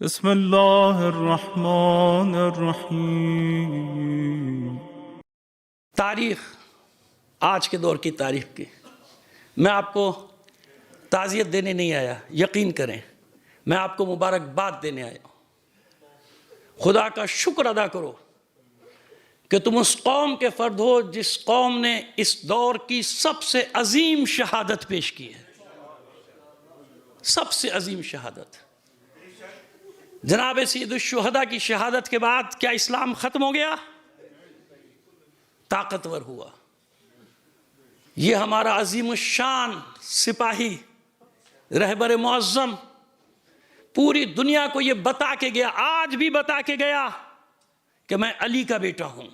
بسم اللہ الرحمن الرحیم۔ تاریخ، آج کے دور کی تاریخ کی میں آپ کو تعزیت دینے نہیں آیا، یقین کریں میں آپ کو مبارکباد دینے آیا ہوں۔ خدا کا شکر ادا کرو کہ تم اس قوم کے فرد ہو جس قوم نے اس دور کی سب سے عظیم شہادت پیش کی ہے، سب سے عظیم شہادت۔ جناب سید الشہداء کی شہادت کے بعد کیا اسلام ختم ہو گیا؟ طاقتور ہوا۔ یہ ہمارا عظیم الشان سپاہی، رہبر معظم پوری دنیا کو یہ بتا کے گیا، آج بھی بتا کے گیا کہ میں علی کا بیٹا ہوں،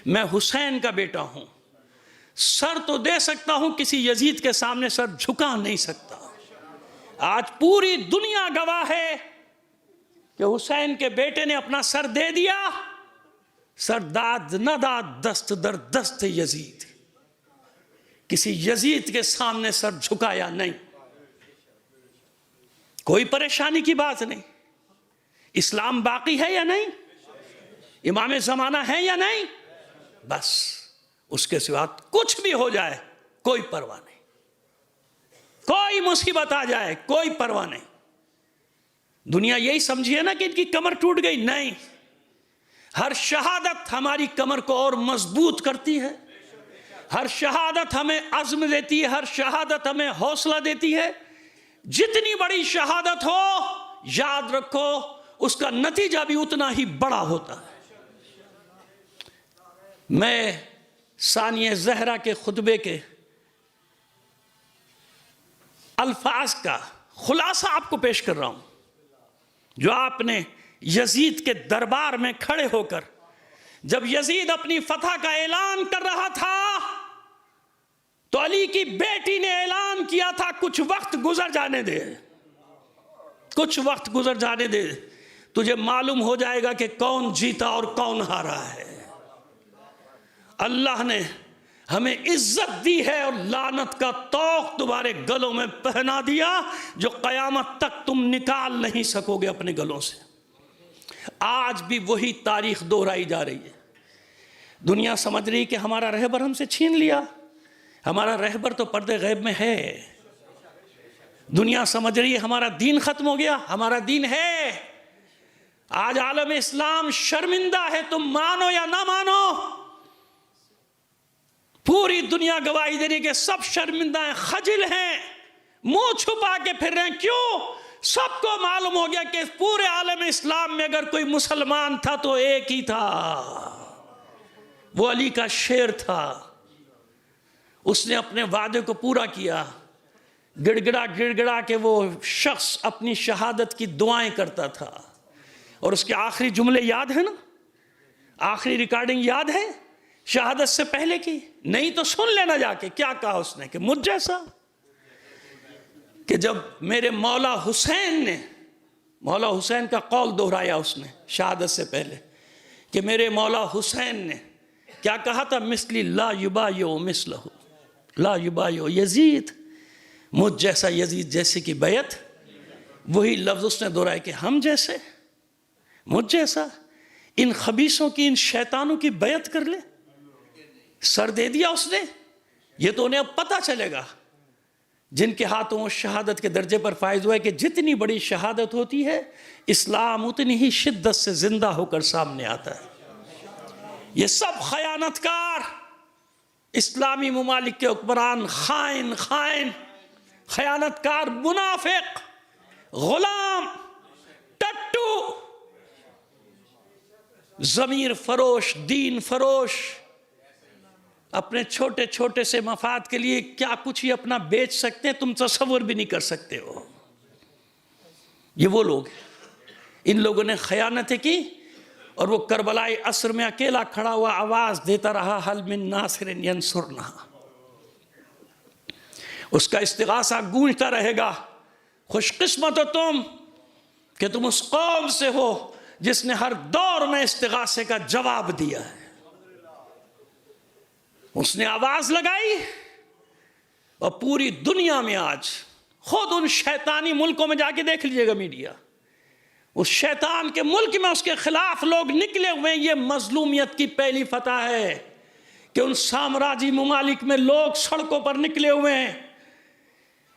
میں حسین کا بیٹا ہوں۔ سر تو دے سکتا ہوں، کسی یزید کے سامنے سر جھکا نہیں سکتا۔ آج پوری دنیا گواہ ہے کہ حسین کے بیٹے نے اپنا سر دے دیا، سر داد نہ داد دست در دست یزید، کسی یزید کے سامنے سر جھکایا نہیں۔ کوئی پریشانی کی بات نہیں۔ اسلام باقی ہے یا نہیں؟ امام زمانہ ہے یا نہیں؟ بس اس کے سوا کچھ بھی ہو جائے کوئی پرواہ نہیں، کوئی مصیبت آ جائے کوئی پرواہ نہیں۔ دنیا یہی سمجھیے نا کہ ان کی کمر ٹوٹ گئی، نہیں، ہر شہادت ہماری کمر کو اور مضبوط کرتی ہے، ہر شہادت ہمیں عزم دیتی ہے، ہر شہادت ہمیں حوصلہ دیتی ہے۔ جتنی بڑی شہادت ہو یاد رکھو اس کا نتیجہ بھی اتنا ہی بڑا ہوتا ہے۔ میں ثانیہ زہرا کے خطبے کے الفاظ کا خلاصہ آپ کو پیش کر رہا ہوں، جو آپ نے یزید کے دربار میں کھڑے ہو کر، جب یزید اپنی فتح کا اعلان کر رہا تھا تو علی کی بیٹی نے اعلان کیا تھا کچھ وقت گزر جانے دے، کچھ وقت گزر جانے دے، تجھے معلوم ہو جائے گا کہ کون جیتا اور کون ہارا ہے۔ اللہ نے ہمیں عزت دی ہے اور لعنت کا طوق تمہارے گلوں میں پہنا دیا جو قیامت تک تم نکال نہیں سکو گے اپنے گلوں سے۔ آج بھی وہی تاریخ دہرائی جا رہی ہے۔ دنیا سمجھ رہی کہ ہمارا رہبر ہم سے چھین لیا، ہمارا رہبر تو پردے غیب میں ہے۔ دنیا سمجھ رہی ہے ہمارا دین ختم ہو گیا، ہمارا دین ہے۔ آج عالم اسلام شرمندہ ہے، تم مانو یا نہ مانو، پوری دنیا گواہی دے رہی کہ سب شرمندہ ہیں، خجل ہیں، منہ چھپا کے پھر رہے ہیں۔ کیوں؟ سب کو معلوم ہو گیا کہ پورے عالم اسلام میں اگر کوئی مسلمان تھا تو ایک ہی تھا، وہ علی کا شیر تھا۔ اس نے اپنے وعدے کو پورا کیا۔ گڑ گڑا کے وہ شخص اپنی شہادت کی دعائیں کرتا تھا، اور اس کے آخری جملے یاد ہیں نا؟ آخری ریکارڈنگ یاد ہے شہادت سے پہلے کی؟ نہیں تو سن لینا جا کے کیا کہا اس نے، کہ مجھ جیسا، کہ جب میرے مولا حسین کا قول دہرایا اس نے شہادت سے پہلے، کہ میرے مولا حسین نے کیا کہا تھا؟ مثلی لا یبایع مثلہ، لا یبایع یزید، مجھ جیسا یزید جیسے کی بیعت۔ وہی لفظ اس نے دہرایا کہ ہم جیسے، مجھ جیسا، ان خبیثوں کی، ان شیطانوں کی بیعت کر لے۔ سر دے دیا اس نے۔ یہ تو انہیں اب پتہ چلے گا جن کے ہاتھوں وہ شہادت کے درجے پر فائز ہوا ہے کہ جتنی بڑی شہادت ہوتی ہے اسلام اتنی ہی شدت سے زندہ ہو کر سامنے آتا ہے۔ یہ سب خیانت کار اسلامی ممالک کے حکمران، خائن خیانت کار، منافق، غلام، ٹٹو، ضمیر فروش، دین فروش، اپنے چھوٹے چھوٹے سے مفاد کے لیے کیا کچھ ہی اپنا بیچ سکتے ہیں، تم تصور بھی نہیں کر سکتے ہو۔ یہ وہ لوگ ہیں، ان لوگوں نے خیانتیں کی، اور وہ کربلائے عصر میں اکیلا کھڑا ہوا آواز دیتا رہا، حل من ناصر ینصرنا، اس کا استغاثہ گونجتا رہے گا۔ خوش قسمت ہو تم کہ تم اس قوم سے ہو جس نے ہر دور میں استغاثے کا جواب دیا ہے۔ اس نے آواز لگائی، اور پوری دنیا میں آج خود ان شیطانی ملکوں میں جا کے دیکھ لیجئے گا میڈیا، اس شیطان کے ملک میں اس کے خلاف لوگ نکلے ہوئے ہیں. یہ مظلومیت کی پہلی فتح ہے کہ ان سامراجی ممالک میں لوگ سڑکوں پر نکلے ہوئے ہیں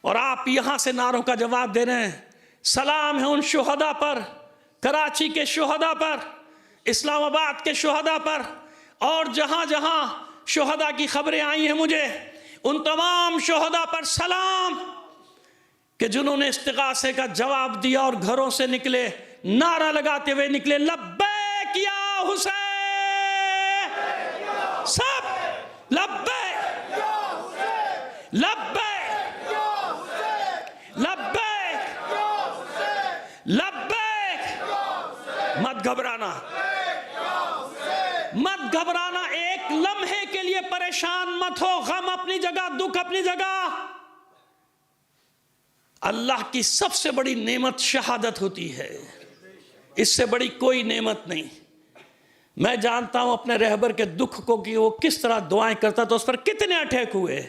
اور آپ یہاں سے نعروں کا جواب دے رہے ہیں. سلام ہے ان شہداء پر، کراچی کے شہداء پر، اسلام آباد کے شہداء پر، اور جہاں جہاں شہداء کی خبریں آئی ہیں مجھے، ان تمام شہداء پر سلام کہ جنہوں نے استغاثے کا جواب دیا اور گھروں سے نکلے، نعرہ لگاتے ہوئے نکلے، لبیک یا حسین، سب لبیک لبیک لبیک لبیک. مت گھبرانا، مت گھبرانا، ایک لمحے کے لیے پریشان مت ہو. غم اپنی جگہ، دکھ اپنی جگہ. اللہ کی سب سے بڑی نعمت شہادت ہوتی ہے، اس سے بڑی کوئی نعمت نہیں. میں جانتا ہوں اپنے رہبر کے دکھ کو کہ وہ کس طرح دعائیں کرتا تھا، اس پر کتنے اٹیک ہوئے،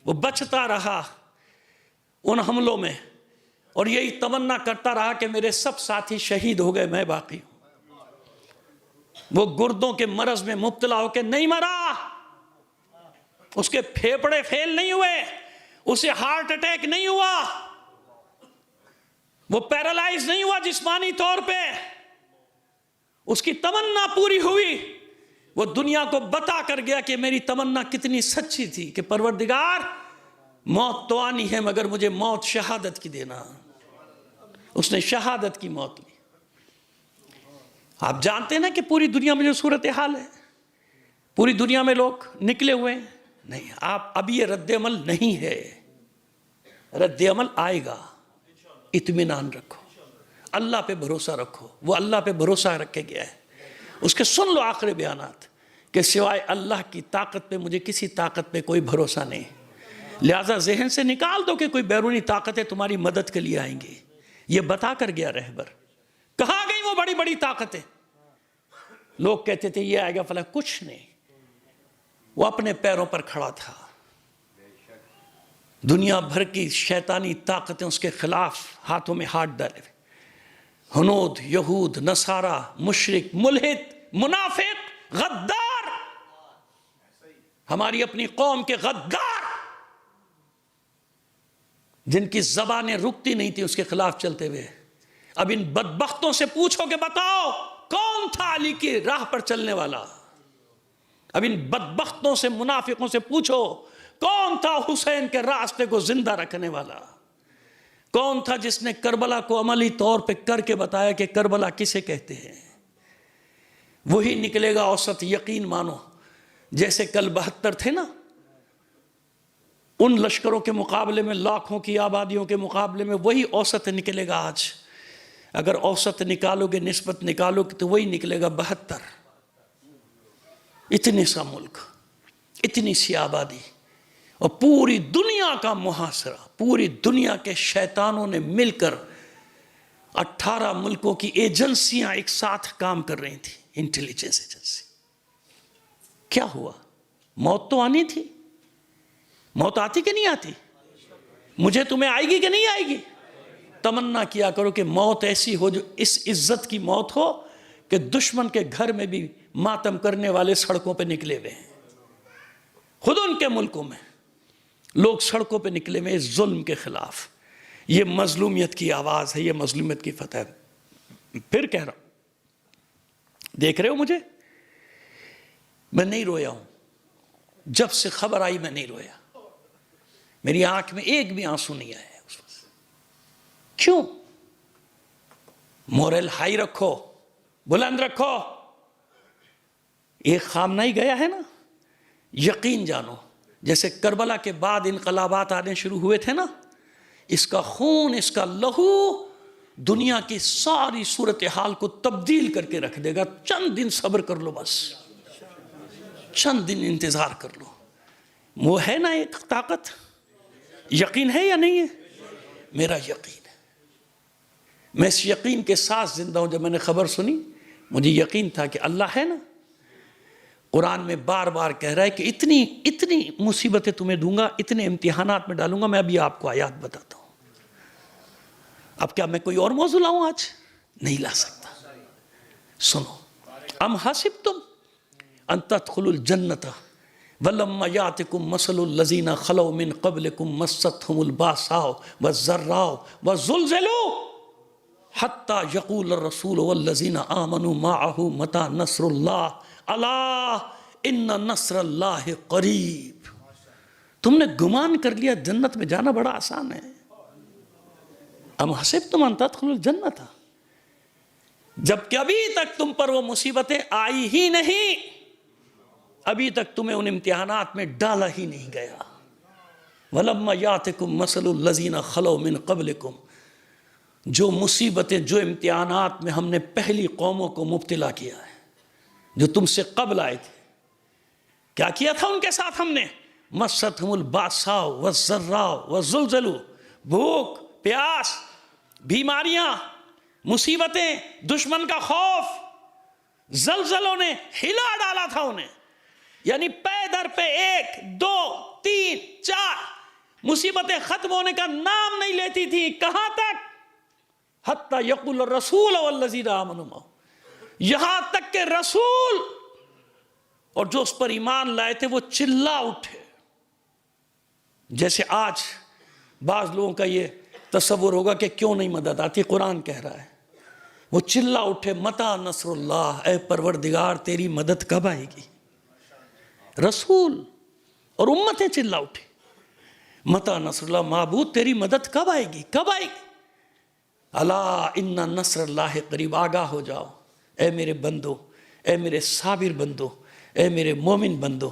وہ بچتا رہا ان حملوں میں اور یہی تمنا کرتا رہا کہ میرے سب ساتھی شہید ہو گئے، میں باقی ہوں. وہ گردوں کے مرض میں مبتلا ہو کے نہیں مرا، اس کے پھیپڑے فیل نہیں ہوئے، اسے ہارٹ اٹیک نہیں ہوا، وہ پیرالائز نہیں ہوا جسمانی طور پہ. اس کی تمنا پوری ہوئی. وہ دنیا کو بتا کر گیا کہ میری تمنا کتنی سچی تھی کہ پروردگار موت تو آنی ہے مگر مجھے موت شہادت کی دینا. اس نے شہادت کی موت لی. آپ جانتے ہیں نا کہ پوری دنیا میں جو صورتحال ہے، پوری دنیا میں لوگ نکلے ہوئے ہیں. نہیں، آپ ابھی یہ رد عمل نہیں ہے، رد عمل آئے گا. اطمینان رکھو، اللہ پہ بھروسہ رکھو. وہ اللہ پہ بھروسہ رکھ کے گیا ہے. اس کے سن لو آخری بیانات کہ سوائے اللہ کی طاقت پہ مجھے کسی طاقت پہ کوئی بھروسہ نہیں. لہٰذا ذہن سے نکال دو کہ کوئی بیرونی طاقتیں تمہاری مدد کے لیے آئیں گی. یہ بتا کر گیا رہبر. کہاں گئی وہ بڑی بڑی طاقتیں؟ لوگ کہتے تھے یہ آئے گا فلاں، کچھ نہیں. وہ اپنے پیروں پر کھڑا تھا. دنیا بھر کی شیطانی طاقتیں اس کے خلاف ہاتھوں میں ہاتھ ڈالے. ہنود، یہود، نصارہ، مشرک، ملحد، منافق، غدار، ہماری اپنی قوم کے غدار جن کی زبانیں رکتی نہیں تھی اس کے خلاف چلتے ہوئے. اب ان بدبختوں سے پوچھو کہ بتاؤ کون تھا علی کی راہ پر چلنے والا. اب ان بدبختوں سے، منافقوں سے پوچھو کون تھا حسین کے راستے کو زندہ رکھنے والا. کون تھا جس نے کربلا کو عملی طور پہ کر کے بتایا کہ کربلا کسے کہتے ہیں. وہی نکلے گا اوسط. یقین مانو جیسے کل 72 تھے نا، ان لشکروں کے مقابلے میں، لاکھوں کی آبادیوں کے مقابلے میں وہی اوسط نکلے گا آج. اگر اوسط نکالو گے، نسبت نکالو گے تو وہی نکلے گا 72. اتنے سا ملک، اتنی سی آبادی اور پوری دنیا کا محاصرہ. پوری دنیا کے شیطانوں نے مل کر 18 ملکوں کی ایجنسیاں ایک ساتھ کام کر رہی تھیں. Intelligence agency. کیا ہوا؟ موت تو آنی تھی. موت آتی کہ نہیں آتی؟ مجھے تمہیں آئے گی کہ نہیں آئے گی؟ تمنا کیا کرو کہ موت ایسی ہو جو اس عزت کی موت ہو کہ دشمن کے گھر میں بھی ماتم کرنے والے سڑکوں پہ نکلے ہوئے ہیں. خود ان کے ملکوں میں لوگ سڑکوں پہ نکلے ہوئے اس ظلم کے خلاف. یہ مظلومیت کی آواز ہے، یہ مظلومیت کی فتح ہے. پھر کہہ رہا ہوں، دیکھ رہے ہو مجھے؟ میں نہیں رویا ہوں. جب سے خبر آئی میں نہیں رویا. میری آنکھ میں ایک بھی آنسو نہیں آیا. کیوں؟ مورل ہائی رکھو، بلند رکھو. ایک خامنہ گیا ہے نا. یقین جانو جیسے کربلا کے بعد انقلابات آنے شروع ہوئے تھے نا، اس کا خون، اس کا لہو دنیا کی ساری صورتحال کو تبدیل کر کے رکھ دے گا. چند دن صبر کر لو، بس چند دن انتظار کر لو. وہ ہے نا ایک طاقت. یقین ہے یا نہیں ہے؟ میرا یقین ہے. میں اس یقین کے ساتھ زندہ ہوں. جب میں نے خبر سنی مجھے یقین تھا کہ اللہ ہے نا. قرآن میں بار بار کہہ رہا ہے کہ اتنی مصیبتیں تمہیں دوں گا، اتنے امتحانات میں ڈالوں گا. میں ابھی آپ کو آیات بتاتا ہوں. اب کیا میں کوئی اور موضوع لاؤں آج؟ نہیں لا سکتا. سنو، ام حسبتم ان تدخلوا الجنت ولما یاتکم مثل الذین خلوا من قبلکم مستهم الباساء والضراء وزلزلوا حتی یقول الرسول والذین آمنوا معه متی نصر اللہ الا ان نصر اللہ قریب. تم نے گمان کر لیا جنت میں جانا بڑا آسان ہے. ام حسبتم ان تدخلوا الجنت، جبکہ ابھی تک تم پر وہ مصیبتیں آئی ہی نہیں، ابھی تک تمہیں ان امتحانات میں ڈالا ہی نہیں گیا. وَلَمَّا يَأْتِكُمْ مَثَلُ الَّذِينَ خَلَوْا مِن قَبْلِكُمْ، جو مصیبتیں، جو امتحانات میں ہم نے پہلی قوموں کو مبتلا کیا ہے، جو تم سے قبل آئے تھے، کیا کیا تھا ان کے ساتھ ہم نے؟ مَسَّتْهُمُ الْبَأْسَاءُ وَالضَّرَّاءُ وَالزُّلْزَلُوا، بھوک، پیاس، بیماریاں، مصیبتیں، دشمن کا خوف، زلزلوں نے ہلا ڈالا تھا انہیں. یعنی پے در پہ 1 2 3 4 مصیبتیں ختم ہونے کا نام نہیں لیتی تھی. کہاں تک؟ حتی یقول الرسول والذین آمنوا معہ، یہاں تک کہ رسول اور جو اس پر ایمان لائے تھے وہ چلا اٹھے. جیسے آج بعض لوگوں کا یہ تصور ہوگا کہ کیوں نہیں مدد آتی، قرآن کہہ رہا ہے وہ چلا اٹھے متی نصر اللہ، اے پروردگار تیری مدد کب آئے گی. رسول اور امتیں چلا اٹھے متی نصر اللہ، معبود تیری مدد کب آئے گی، کب آئے گی. الا ان نصر اللہ قریب، آگاہ ہو جاؤ اے میرے بندو، اے میرے صابر بندو، اے میرے مومن بندو،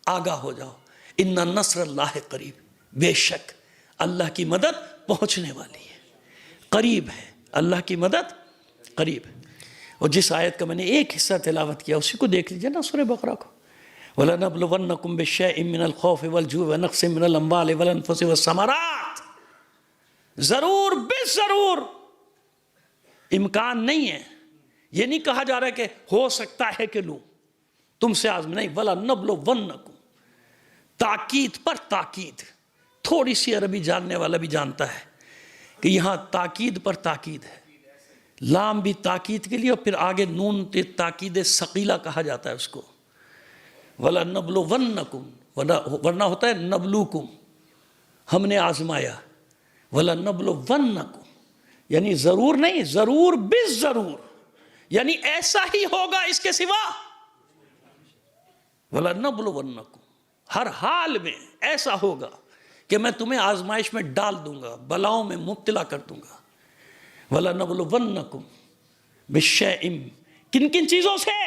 آگاہ ہو جاؤ. ان نصر اللہ قریب، بے شک اللہ کی مدد پہنچنے والی ہے، قریب ہے، اللہ کی مدد قریب ہے. اور جس آیت کا میں نے ایک حصہ تلاوت کیا اسی کو دیکھ لیجئے نا، سورہ بقرہ کو. وَلَنَبْلُوَنَّكُمْ بِشَيْءٍ مِّنَ الْخَوْفِ وَالْجُوعِ وَنَقْصٍ مِّنَ الْأَمْوَالِ وَالْأَنفُسِ وَالثَّمَرَاتِ، ضرور بالضرور امکان نہیں ہے، یہ نہیں کہا جا رہا ہے کہ ہو سکتا ہے کہ لوں، تم سے آزم نہیں. وَلَنَبْلُوَنَّكُمْ، تاکید پر تاکید. تھوڑی سی عربی جاننے والا بھی جانتا ہے کہ یہاں تاکید پر تاکید ہے. لام بھی تاکید کے لیے، اور پھر آگے نون تاکید ثقیلہ کہا جاتا ہے اس کو. وَلَنَبْلُوَنَّكُمْ، ورنہ ہوتا ہے نبلوکم، ہم نے آزمایا. وَلَنَبْلُوَنَّكُمْ یعنی ضرور نہیں، ضرور بالضرور، یعنی ایسا ہی ہوگا، اس کے سوا. وَلَنَبْلُوَنَّكُمْ، ہر حال میں ایسا ہوگا کہ میں تمہیں آزمائش میں ڈال دوں گا، بلاؤں میں مبتلا کر دوں گا. وَلَنَبْلُوَنَّكُمْ بِالشَّيْءٍ، کن کن چیزوں سے؟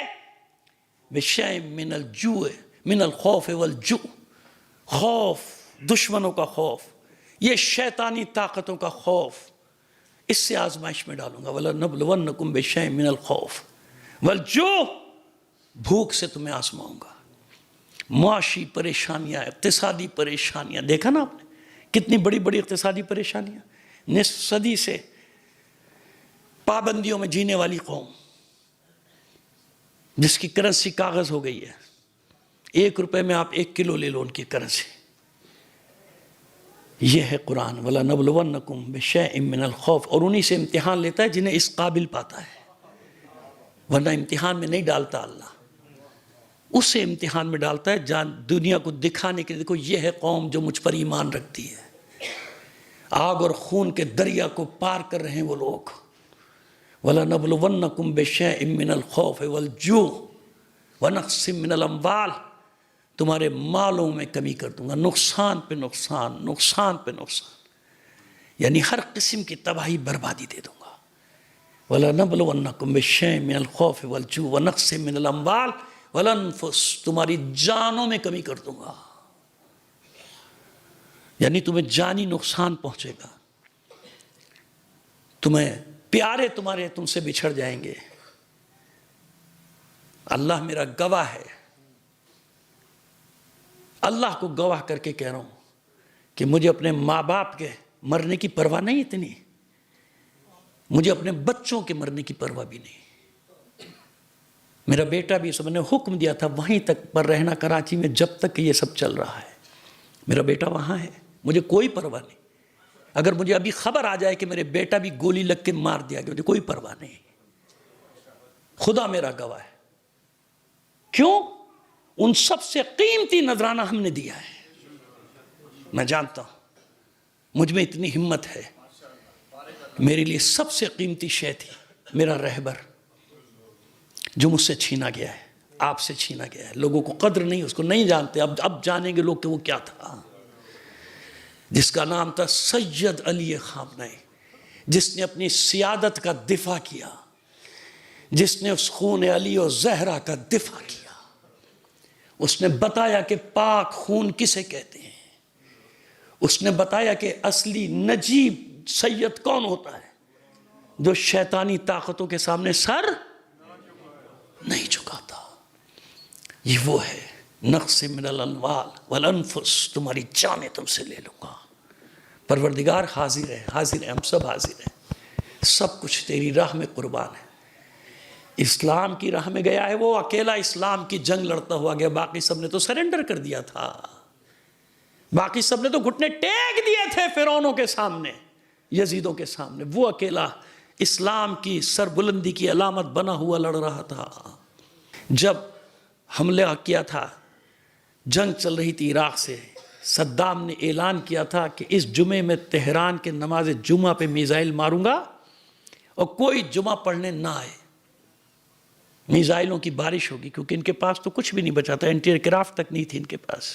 بِالشَّيْءٍ مِّنَ الْجُوعِ مِّنَ الْخَوْفِ وَالْجُوعِ، خوف، دشمنوں کا خوف، یہ شیطانی طاقتوں کا خوف، اس سے آزمائش میں ڈالوں گا. وَلَنَبْلُوَنَّكُمْ بِالشَّيْءٍ مِّنَ الْخَوْفِ وَالْجُوعِ، بھوک سے تمہیں آزماؤں گا. معاشی پریشانیاں، اقتصادی پریشانیاں، دیکھا نا آپ نے کتنی بڑی بڑی اقتصادی پریشانیاں. نصف صدی سے پابندیوں میں جینے والی قوم، جس کی کرنسی کاغذ ہو گئی ہے، 1 روپے میں آپ 1 کلو لے لو ان کی کرنسی. یہ ہے قرآن. وَلَنَبْلُوَنَّكُمْ بِشَيْءٍ مِّنَ الْخَوْفِ، اور انہی سے امتحان لیتا ہے جنہیں اس قابل پاتا ہے، ورنہ امتحان میں نہیں ڈالتا اللہ. اسے امتحان میں ڈالتا ہے جان دنیا کو دکھانے کے لیے، دیکھو یہ ہے قوم جو مجھ پر ایمان رکھتی ہے. آگ اور خون کے دریا کو پار کر رہے ہیں وہ لوگ. وَلَنَبْلُوَنَّكُمْ بِشَيْءٍ مِّنَ الْخَوْفِ وَالْجُوعِ وَنَقْصٍ مِّنَ الْأَمْوَالِ، تمہارے مالوں میں کمی کر دوں گا، نقصان پہ نقصان، نقصان پہ نقصان، یعنی ہر قسم کی تباہی بربادی دے دوں گا. وَلَنَبْلُوَنَّكُمْ بِشَيْءٍ مِّنَ الْخَوْفِ وَالْجُوعِ وَنَقْصٍ مِّنَ الْأَمْوَالِ وَالْأَنفُسِ، تمہاری جانوں میں کمی کر دوں گا، یعنی تمہیں جانی نقصان پہنچے گا، تمہیں پیارے تمہارے تم سے بچھڑ جائیں گے. اللہ میرا گواہ ہے، اللہ کو گواہ کر کے کہہ رہا ہوں کہ مجھے اپنے ماں باپ کے مرنے کی پرواہ نہیں اتنی، مجھے اپنے بچوں کے مرنے کی پرواہ بھی نہیں. میرا بیٹا بھی سب نے حکم دیا تھا وہیں تک پر رہنا کراچی میں جب تک کہ یہ سب چل رہا ہے. میرا بیٹا وہاں ہے، مجھے کوئی پرواہ نہیں. اگر مجھے ابھی خبر آ جائے کہ میرے بیٹا بھی گولی لگ کے مار دیا گیا، مجھے کوئی پرواہ نہیں، خدا میرا گواہ ہے۔ کیوں؟ ان سب سے قیمتی نذرانہ ہم نے دیا ہے۔ میں جانتا ہوں مجھ میں اتنی ہمت ہے، میرے لیے سب سے قیمتی شے تھی میرا رہبر، جو مجھ سے چھینا گیا ہے، آپ سے چھینا گیا ہے۔ لوگوں کو قدر نہیں، اس کو نہیں جانتے، اب جانیں گے لوگ کہ وہ کیا تھا، جس کا نام تھا سید علی خامنئی، جس نے اپنی سیادت کا دفاع کیا، جس نے اس خون علی و زہرا کا دفاع کیا۔ اس نے بتایا کہ پاک خون کسے کہتے ہیں، اس نے بتایا کہ اصلی نجیب سید کون ہوتا ہے، جو شیطانی طاقتوں کے سامنے سر نہیں جھکاتا۔ یہ وہ ہے، نقص من الاموال والانفس، تمہاری جانیں تم سے لے لوں گا۔ پروردگار حاضر ہے، حاضر ہے، ہم سب حاضر ہیں، سب کچھ تیری راہ میں قربان ہے۔ اسلام کی راہ میں گیا ہے وہ اکیلا، اسلام کی جنگ لڑتا ہوا گیا، باقی سب نے تو سرنڈر کر دیا تھا، باقی سب نے تو گھٹنے ٹیک دیے تھے فرعونوں کے سامنے، یزیدوں کے سامنے، وہ اکیلا اسلام کی سربلندی کی علامت بنا ہوا لڑ رہا تھا۔ جب حملہ کیا تھا، جنگ چل رہی تھی عراق سے، صدام نے اعلان کیا تھا کہ اس جمعے میں تہران کے نماز جمعہ پہ میزائل ماروں گا اور کوئی جمعہ پڑھنے نہ آئے، میزائلوں کی بارش ہوگی، کیونکہ ان کے پاس تو کچھ بھی نہیں بچا تھا، اینٹی ایئرکرافٹ تک نہیں تھی ان کے پاس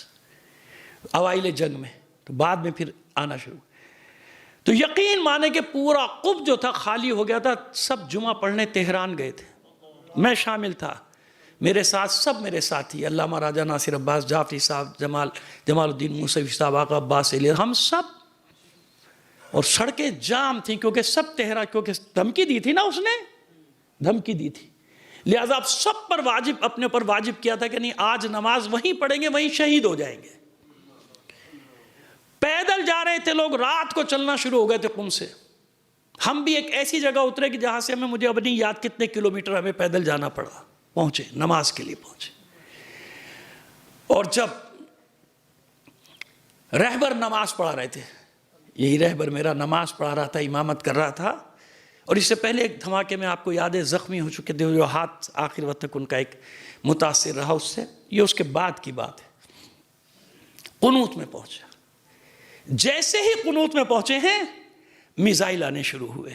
اوائل جنگ میں، تو بعد میں پھر آنا شروع۔ تو یقین مانے کہ پورا قب جو تھا خالی ہو گیا تھا، سب جمعہ پڑھنے تہران گئے تھے، میں شامل تھا، میرے ساتھ سب میرے ساتھی، علامہ راجہ ناصر عباس جعفری صاحب، جمال الدین موسوی صاحب، آقا عباس علی، ہم سب، اور سڑکیں جام تھیں کیونکہ سب تہران، کیونکہ دھمکی دی تھی نا، اس نے دھمکی دی تھی، لہذا اب سب پر واجب، اپنے پر واجب کیا تھا کہ نہیں آج نماز وہیں پڑھیں گے، وہیں شہید ہو جائیں گے۔ پیدل جا رہے تھے لوگ، رات کو چلنا شروع ہو گئے تھے قم سے، ہم بھی ایک ایسی جگہ اترے کہ جہاں سے مجھے اب نہیں یاد کتنے کلومیٹر ہمیں پیدل جانا پڑا، پہنچے نماز کے لیے پہنچے۔ اور جب رہبر نماز پڑھا رہے تھے، یہی رہبر میرا نماز پڑھا رہا تھا، امامت کر رہا تھا، اور اس سے پہلے ایک دھماکے میں آپ کو یاد ہے زخمی ہو چکے تھے، جو ہاتھ آخر وقت تک ان کا ایک متاثر رہا اس سے، یہ اس کے بعد کی بات ہے۔ قنوت میں پہنچا، جیسے ہی قنوت میں پہنچے ہیں میزائل آنے شروع ہوئے،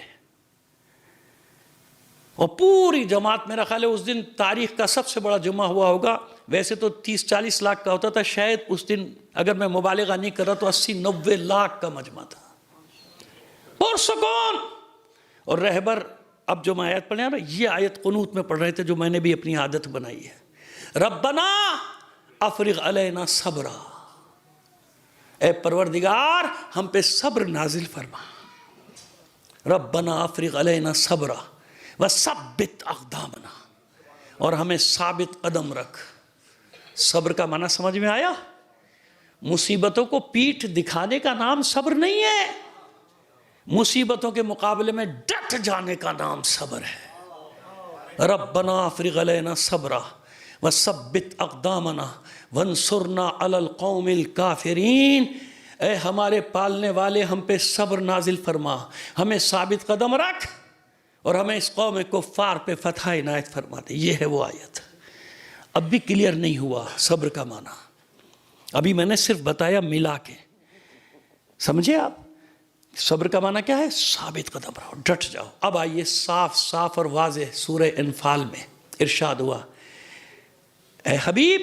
اور پوری جماعت، میرا خیال ہے اس دن تاریخ کا سب سے بڑا جمعہ ہوا ہوگا، ویسے تو 30-40 لاکھ کا ہوتا تھا، شاید اس دن اگر میں مبالغہ نہیں کر رہا تو 80-90 لاکھ کا مجمع تھا، پرسکون۔ اور رہبر، اب جو میں آیت پڑھ رہا ہوں، یہ آیت قنوت میں پڑھ رہے تھے جو میں نے بھی اپنی عادت بنائی ہے، ربنا افرغ علینا صبرا، اے پروردگار ہم پہ صبر نازل فرما، ربنا افرغ علینا صبرا وثبت اقدامنا، اور ہمیں ثابت قدم رکھ۔ صبر کا معنی سمجھ میں آیا؟ مصیبتوں کو پیٹھ دکھانے کا نام صبر نہیں ہے، مصیبتوں کے مقابلے میں ڈٹ جانے کا نام صبر ہے۔ ربنا افرغ علینا صبرا وثبت اقدامنا وانصرنا علی القوم الکافرین، اے ہمارے پالنے والے ہم پہ صبر نازل فرما، ہمیں ثابت قدم رکھ، اور ہمیں اس قوم کفار پہ فتح عنایت فرما دے۔ یہ ہے وہ آیت۔ اب بھی کلیئر نہیں ہوا صبر کا معنی، ابھی میں نے صرف بتایا ملا کے، سمجھے آپ؟ صبر کا معنی کیا ہے؟ ثابت قدم رہو، ڈٹ جاؤ۔ اب آئیے صاف صاف اور واضح سورہ انفال میں ارشاد ہوا، اے حبیب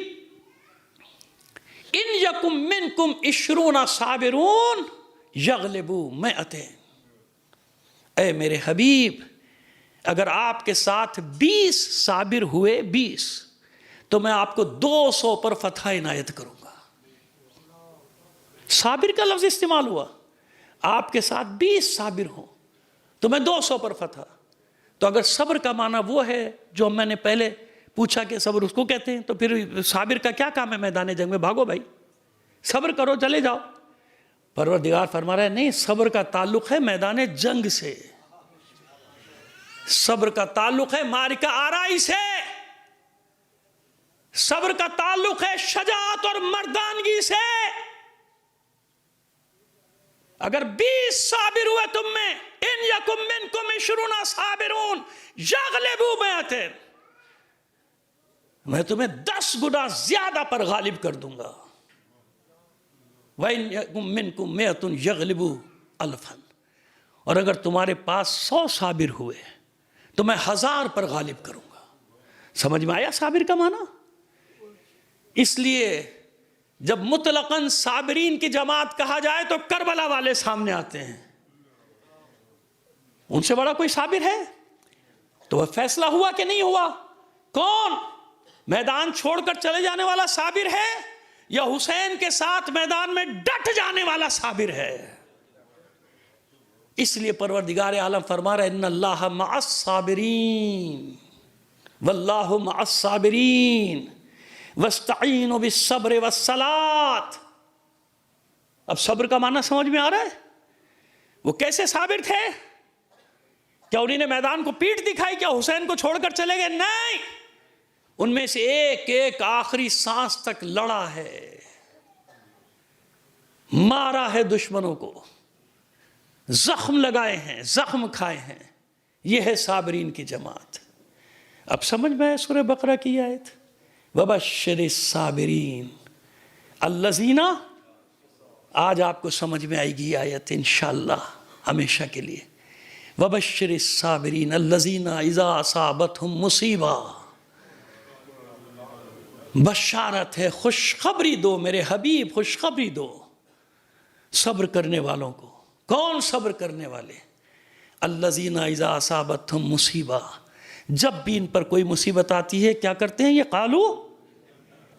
ان یکم منکم 20 صابرون یغلبوا 100، اے میرے حبیب اگر آپ کے ساتھ 20 صابر ہوئے، 20، تو میں آپ کو 200 پر فتح عنایت کروں گا۔ صابر کا لفظ استعمال ہوا، آپ کے ساتھ 20 صابر ہوں تو میں 200 پر فتح۔ تو اگر صبر کا معنی وہ ہے جو میں نے پہلے پوچھا کہ صبر اس کو کہتے ہیں، تو پھر صابر کا کیا کام ہے میدان جنگ میں؟ بھاگو بھائی، صبر کرو، چلے جاؤ۔ پروردگار فرما رہا ہے نہیں، صبر کا تعلق ہے میدان جنگ سے، صبر کا تعلق ہے معرکہ آرائی سے، صبر کا تعلق ہے شجاعت اور مردانگی سے۔ اگر 20 صابر ہوئے تم میں، ان یکم منکم 20 صابرون یغلبوا 100، میں تمہیں 10 گنا زیادہ پر غالب کر دوں گا۔ وَإِن يَكُن مِّنكُم مِّائَةٌ يَغْلِبُوا أَلْفًا، اور اگر تمہارے پاس 100 صابر ہوئے تو میں 1000 پر غالب کروں گا۔ سمجھ میں آیا صابر کا معنی؟ اس لیے جب مطلقاً صابرین کی جماعت کہا جائے تو کربلا والے سامنے آتے ہیں۔ ان سے بڑا کوئی صابر ہے؟ تو وہ فیصلہ ہوا کہ نہیں ہوا؟ کون میدان چھوڑ کر چلے جانے والا صابر ہے، یا حسین کے ساتھ میدان میں ڈٹ جانے والا صابر ہے؟ اس لیے پروردگار عالم فرما رہا ہے ان اللہ مع الصابرین واللہ مع الصابرین واستعینوا بالصبر والصلاۃ۔ اب صبر کا معنی سمجھ میں آ رہا ہے؟ وہ کیسے صابر تھے؟ کیا انہوں نے میدان کو پیٹ دکھائی؟ کیا حسین کو چھوڑ کر چلے گئے؟ نہیں، ان میں سے ایک ایک آخری سانس تک لڑا ہے، مارا ہے دشمنوں کو، زخم لگائے ہیں، زخم کھائے ہیں۔ یہ ہے صابرین کی جماعت۔ اب سمجھ میں آئے سورہ بقرہ کی آیت وَبَشِّرِ الصَّابِرِينَ الَّذِينَ، آج آپ کو سمجھ میں آئے گی آیت انشاءاللہ ہمیشہ کے لیے۔ وَبَشِّرِ الصَّابِرِينَ الَّذِينَ إِذَا أَصَابَتْهُمْ مُصِیبَةٌ، بشارت ہے، خوشخبری دو میرے حبیب، خوشخبری دو صبر کرنے والوں کو۔ کون صبر کرنے والے؟ الذین اذا اصابتہم مصیبہ، جب بھی ان پر کوئی مصیبت آتی ہے کیا کرتے ہیں یہ؟ قالو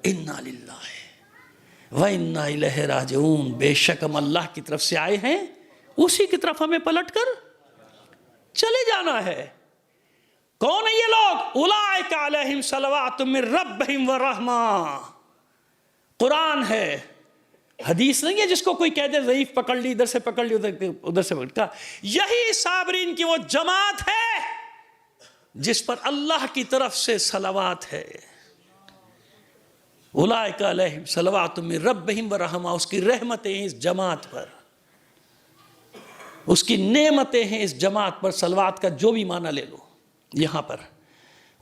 انا للہ و انا الیہ راجعون، بے شک ہم اللہ کی طرف سے آئے ہیں، اسی کی طرف ہمیں پلٹ کر چلے جانا ہے۔ کون ہیں یہ لوگ؟ اولئک علیہم صلوات من ربہم ورحمہ، قرآن ہے، حدیث نہیں ہے جس کو کوئی کہہ دے ضعیف پکڑ لی، ادھر سے پکڑ لی ادھر سے پکڑ لی۔ یہی صابرین کی وہ جماعت ہے جس پر اللہ کی طرف سے صلوات ہے۔ اولئک علیہم صلوات من ربہم ورحمہ، اس کی رحمتیں ہیں اس جماعت پر، اس کی نعمتیں ہیں اس جماعت پر۔ صلوات کا جو بھی معنی لے لو، یہاں پر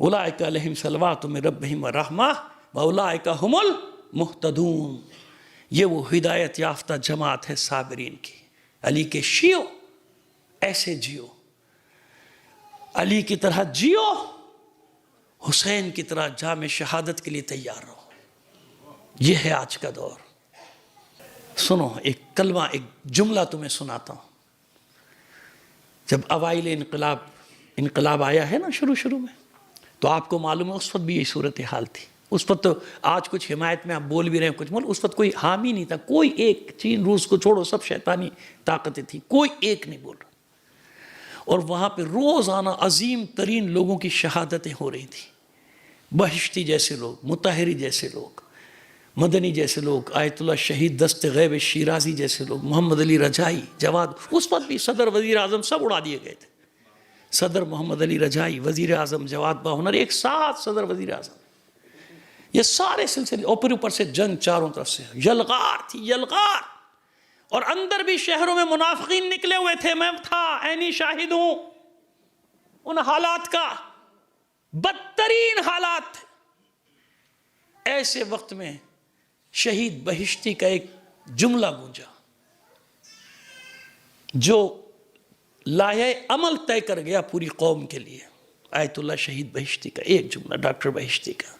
اولئک علیہم صلوات من ربہم ورحمہ واولئک ھم المہتدون، یہ وہ ہدایت یافتہ جماعت ہے صابرین کی۔ علی کے شیعو ایسے جیو، علی کی طرح جیو، حسین کی طرح جام شہادت کے لیے تیار رہو۔ یہ ہے آج کا دور۔ سنو ایک کلمہ، ایک جملہ تمہیں سناتا ہوں۔ جب اوائل انقلاب آیا ہے نا شروع میں، تو آپ کو معلوم ہے اس وقت بھی یہی صورتحال تھی۔ اس وقت تو آج کچھ حمایت میں آپ بول بھی رہے ہیں کچھ بول، اس وقت کوئی حامی نہیں تھا، کوئی ایک، چین روس کو چھوڑو سب شیطانی طاقتیں تھیں، کوئی ایک نہیں بول رہا۔ اور وہاں پہ روزانہ عظیم ترین لوگوں کی شہادتیں ہو رہی تھیں، بہشتی جیسے لوگ، مطہری جیسے لوگ، مدنی جیسے لوگ، آیت اللہ شہید دست غیب شیرازی جیسے لوگ، محمد علی رجائی، جواد، اس وقت بھی صدر وزیر اعظم سب اڑا دیے گئے تھے۔ صدر محمد علی رجائی، وزیر اعظم جواد باہنر، ایک ساتھ صدر وزیر اعظم، یہ سارے سلسلے، اوپر سے جنگ چاروں طرف سے، یلغار تھی، یلغار، اور اندر بھی شہروں میں منافقین نکلے ہوئے تھے، میں تھا، عینی شاہد ہوں ان حالات کا، بدترین حالات تھے۔ ایسے وقت میں شہید بہشتی کا ایک جملہ گونجا جو لائحہ عمل طے کر گیا پوری قوم کے لیے۔ آیت اللہ شہید بہشتی کا ایک جملہ، ڈاکٹر بہشتی کا،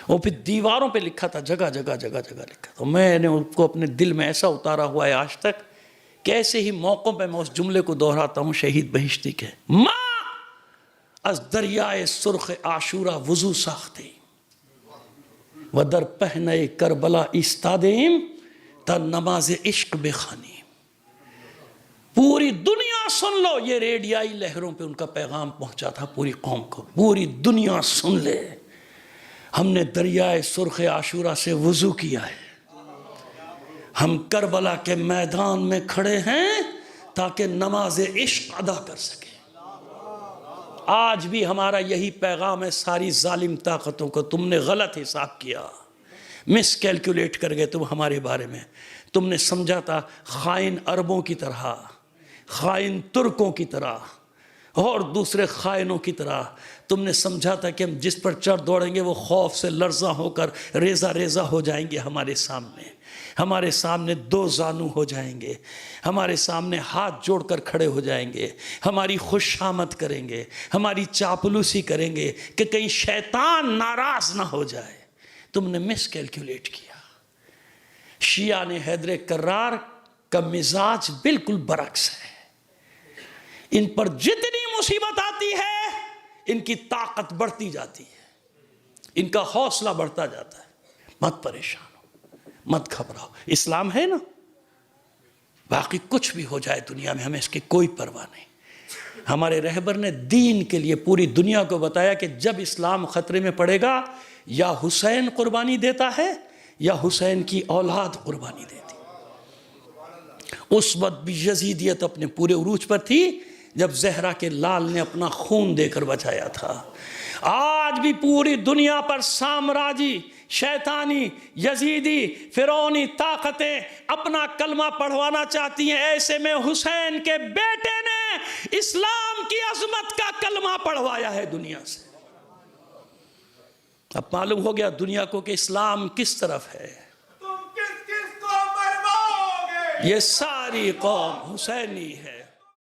وہ پھر دیواروں پہ لکھا تھا، جگہ جگہ لکھا تھا۔ میں نے اس کو اپنے دل میں ایسا اتارا ہوا ہے آج تک کہ ایسے ہی موقعوں پہ میں اس جملے کو دہراتا ہوں شہید بہشتی کے۔ ماں از دریائے سرخ عاشورہ وضو ساختے و در پہنہ کربلا ایستادیم تا نماز عشق بخوانیم۔ پوری دنیا سن لو، یہ ریڈیائی لہروں پہ ان کا پیغام پہنچا تھا پوری قوم کو، پوری دنیا سن لے، ہم نے دریائے سرخ عاشورہ سے وضو کیا ہے، ہم کربلا کے میدان میں کھڑے ہیں تاکہ نماز عشق ادا کر سکیں۔ آج بھی ہمارا یہی پیغام ہے ساری ظالم طاقتوں کو، تم نے غلط حساب کیا، مس کیلکولیٹ کر گئے تم ہمارے بارے میں، تم نے سمجھا تھا خائن عربوں کی طرح، خائن ترکوں کی طرح اور دوسرے خائنوں کی طرح تم نے سمجھا تھا کہ ہم جس پر چڑھ دوڑیں گے وہ خوف سے لرزاں ہو کر ریزہ ریزہ ہو جائیں گے ہمارے سامنے دو زانو ہو جائیں گے، ہمارے سامنے ہاتھ جوڑ کر کھڑے ہو جائیں گے، ہماری خوش آمد کریں گے، ہماری چاپلوسی کریں گے کہ کہیں شیطان ناراض نہ ہو جائے۔ تم نے مس کیلکولیٹ کیا۔ شیعہ نے حیدر کرار کا مزاج بالکل برعکس ہے۔ ان پر جتنی مصیبت آتی ہے ان کی طاقت بڑھتی جاتی ہے، ان کا حوصلہ بڑھتا جاتا ہے۔ مت پریشان ہو، مت گھبراؤ، اسلام ہے نا، باقی کچھ بھی ہو جائے دنیا میں ہمیں اس کی کوئی پرواہ نہیں۔ ہمارے رہبر نے دین کے لیے پوری دنیا کو بتایا کہ جب اسلام خطرے میں پڑے گا یا حسین قربانی دیتا ہے یا حسین کی اولاد قربانی دیتی۔ اس وقت بھی یزیدیت اپنے پورے عروج پر تھی جب زہرا کے لال نے اپنا خون دے کر بچایا تھا۔ آج بھی پوری دنیا پر سامراجی، شیطانی، یزیدی، فرعونی طاقتیں اپنا کلمہ پڑھوانا چاہتی ہیں، ایسے میں حسین کے بیٹے نے اسلام کی عظمت کا کلمہ پڑھوایا ہے دنیا سے۔ اب معلوم ہو گیا دنیا کو کہ اسلام کس طرف ہے۔ تم کس کس کو مرواؤ گے؟ یہ ساری قوم حسینی ہے۔